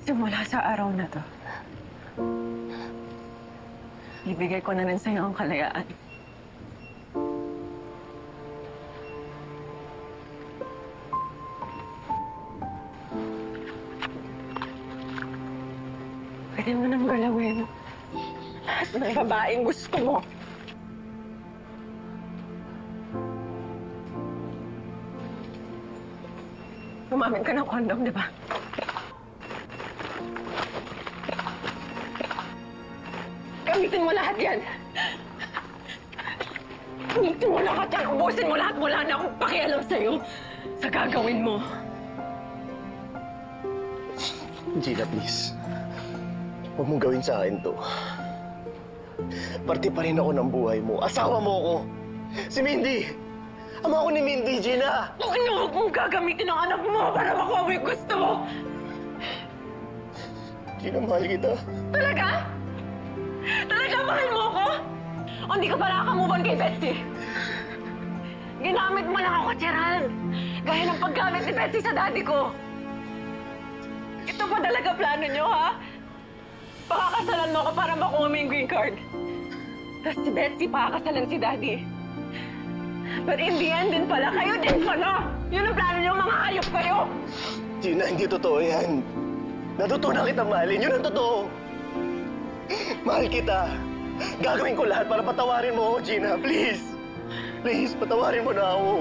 Simula sa araw na to, ibigay ko na rin sa'yo ang kalayaan. Pwede mo nang galawin lahat ng babaeng gusto mo. Gumamit ka ng kondom, di ba? Gamitin mo lahat yan. Gamitin mo lahat yan. Ubusin mo lahat. Wala na akong pakialam sa'yo sa gagawin mo. Gina, please. Huwag mong gawin sa akin to. Parte pa rin ako ng buhay mo. Asawa mo ako. Si Mindy. Ama ako ni Mindy, Gina. Huwag mong gagamitin ang anak mo para makuha mo yung gusto mo. Gina, mahal kita. Talaga? Talaga mahal mo ako? O hindi ka pa nakaka-move on kay Betsy? Ginamit mo lang ako, Gerald. Gaya ng paggamit ni Betsy sa daddy ko. Ito pa talaga plano nyo, ha? Pakakasalan mo ako para makuha mo yung green card. Tapos si Betsy, pakakasalan si daddy. But in the end din pala, kayo din pala! Yun ang plano nyo, mga hayop kayo! Gina, hindi totoo yan. Natutunan kita mahalin. Yun ang totoo. Mahal kita. Gagawin ko lahat para patawarin mo ako, Gina. Please. Please, patawarin mo na ako.